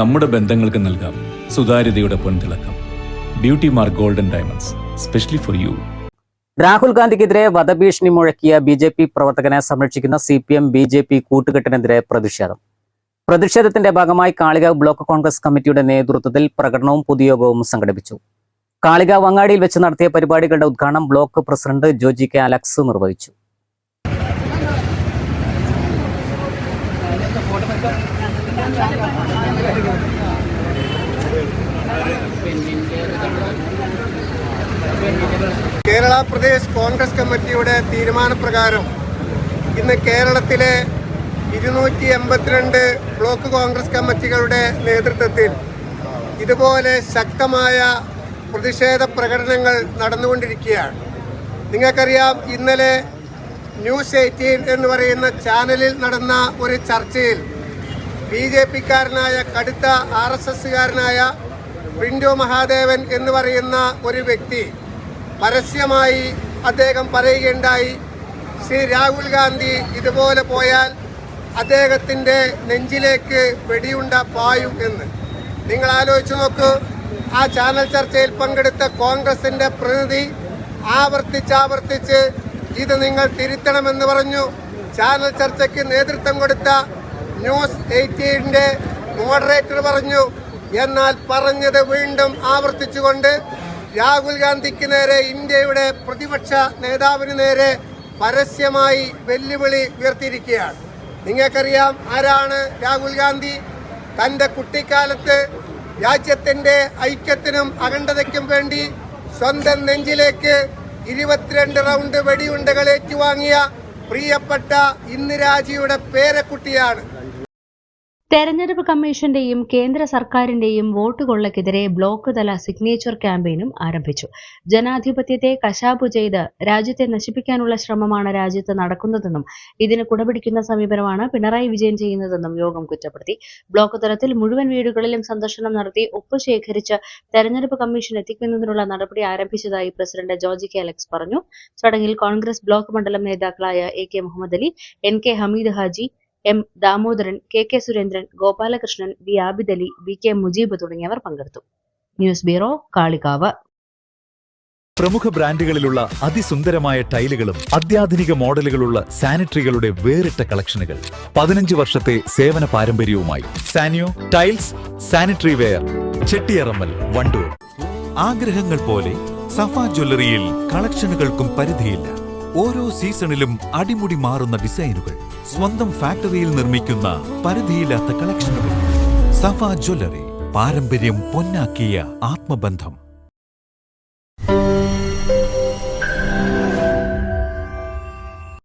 നമ്മുടെ ബന്ധങ്ങൾക്ക് നൽകാം സുതാര്യതയുടെ പൊൻതിളക്കം. Beauty mark golden diamonds, specially for you. Rahul ഗാന്ധിക്കെതിരെ വധഭീഷണി മുഴക്കിയ ബി.ജെ.പി പ്രവർത്തകനെ സംരക്ഷിക്കുന്ന CPM ബി.ജെ.പി കൂട്ടുകെട്ടിനെതിരെ പ്രതിഷേധത്തിന്റെ ഭാഗമായി കാളികാവ് ബ്ലോക്ക് കോൺഗ്രസ് കമ്മിറ്റിയുടെ നേതൃത്വത്തിൽ പ്രകടനവും പൊതുയോഗവും സംഘടിപ്പിച്ചു. കാളികാവ് അങ്ങാടിയിൽ വെച്ച് നടത്തിയ പരിപാടികളുടെ ഉദ്ഘാടനം block president Joji K Alex നിർവഹിച്ചു. കേരള പ്രദേശ് കോൺഗ്രസ് കമ്മിറ്റിയുടെ തീരുമാനപ്രകാരം ഇന്ന് കേരളത്തിലെ 282 ബ്ലോക്ക് കോൺഗ്രസ് കമ്മിറ്റികളുടെ നേതൃത്വത്തിൽ ഇതുപോലെ ശക്തമായ പ്രതിഷേധ പ്രകടനങ്ങൾ നടന്നുകൊണ്ടിരിക്കുകയാണ്. നിങ്ങൾക്കറിയാം, ഇന്നലെ ന്യൂസ് 18 എന്ന് പറയുന്ന ചാനലിൽ നടന്ന ഒരു ചർച്ചയിൽ BJP-കാരനായ കടുത്ത RSS-കാരനായ പിന്റോ മഹാദേവൻ എന്ന് പറയുന്ന ഒരു വ്യക്തി പരസ്യമായി അദ്ദേഹം പറയുകയുണ്ടായി, ശ്രീ രാഹുൽ ഗാന്ധി ഇതുപോലെ പോയാൽ അദ്ദേഹത്തിൻ്റെ നെഞ്ചിലേക്ക് വെടിയുണ്ട പായും എന്ന്. നിങ്ങൾ ആലോചിച്ച് നോക്കൂ, ആ ചാനൽ ചർച്ചയിൽ പങ്കെടുത്ത കോൺഗ്രസിൻ്റെ പ്രതിനിധി ആവർത്തിച്ച് ഇത് നിങ്ങൾ തിരുത്തണമെന്ന് പറഞ്ഞു. ചാനൽ ചർച്ചയ്ക്ക് നേതൃത്വം കൊടുത്ത ന്യൂസ് 18-ന്റെ മോഡറേറ്റർ പറഞ്ഞു. എന്നാൽ പറഞ്ഞത് വീണ്ടും ആവർത്തിച്ചുകൊണ്ട് രാഹുൽ ഗാന്ധിക്ക് നേരെ, ഇന്ത്യയുടെ പ്രതിപക്ഷ നേതാവിന് നേരെ പരസ്യമായി വെല്ലുവിളി ഉയർത്തിയിരിക്കുകയാണ്. നിങ്ങൾക്കറിയാം ആരാണ് രാഹുൽ ഗാന്ധി. തൻ്റെ കുട്ടിക്കാലത്ത് രാജ്യത്തിൻ്റെ ഐക്യത്തിനും അഖണ്ഡതയ്ക്കും വേണ്ടി സ്വന്തം നെഞ്ചിലേക്ക് 22 റൗണ്ട് വെടിയുണ്ടകൾ ഏറ്റുവാങ്ങിയ പ്രിയപ്പെട്ട ഇന്ദിരാജിയുടെ പേരക്കുട്ടിയാണ്. തെരഞ്ഞെടുപ്പ് കമ്മീഷന്റെയും കേന്ദ്ര സർക്കാരിന്റെയും വോട്ട് കൊള്ളയ്ക്കെതിരെ ബ്ലോക്ക് തല സിഗ്നേച്ചർ ക്യാമ്പയിനും ആരംഭിച്ചു. ജനാധിപത്യത്തെ കശാപ്പു ചെയ്ത് രാജ്യത്തെ നശിപ്പിക്കാനുള്ള ശ്രമമാണ് രാജ്യത്ത് നടക്കുന്നതെന്നും ഇതിന് കുടപിടിക്കുന്ന സമീപനമാണ് പിണറായി വിജയൻ ചെയ്യുന്നതെന്നും യോഗം കുറ്റപ്പെടുത്തി. ബ്ലോക്ക് തലത്തിൽ മുഴുവൻ വീടുകളിലും സന്ദർശനം നടത്തി ഒപ്പ് ശേഖരിച്ച് തെരഞ്ഞെടുപ്പ് കമ്മീഷൻ എത്തിക്കുന്നതിനുള്ള നടപടി ആരംഭിച്ചതായി പ്രസിഡന്റ് ജോജി കെ അലക്സ് പറഞ്ഞു. ചടങ്ങിൽ കോൺഗ്രസ് ബ്ലോക്ക് മണ്ഡലം നേതാക്കളായ AK Muhammad Ali, NK Hameed Haji, M Damodaran, KK Surendran, Gopalakrishnan, V Abid Ali, BK Mujeeb തുടങ്ങിയവർ പങ്കെടുത്തു. News bureau, Kalikavu. പ്രമുഖ ബ്രാൻഡുകളിലുള്ള അതിസുന്ദരമായ ടൈലുകളും അത്യാധുനിക മോഡലുകളുള്ള സാനിറ്ററികളുടെ വേറിട്ട കളക്ഷനുകൾ 15 വർഷത്തെ സേവന പാരമ്പര്യവുമായി Saniyo tiles, sanitary ware, Chettiyarammal, Wandoor. ആഗ്രഹങ്ങൾ പോലെ സഫ ജ്വല്ലറിയിൽ കളക്ഷനുകൾക്കും പരിധിയില്ല. ഓരോ സീസണിലും അടിമുടി മാറുന്ന ഡിസൈനുകൾ, സ്വന്തം ഫാക്ടറിയിൽ നിർമ്മിക്കുന്ന പരിധിയില്ലാത്ത കളക്ഷനുകൾ. സഫ ജ്വല്ലറി, പാരമ്പര്യം പൊന്നാക്കിയ ആത്മബന്ധം.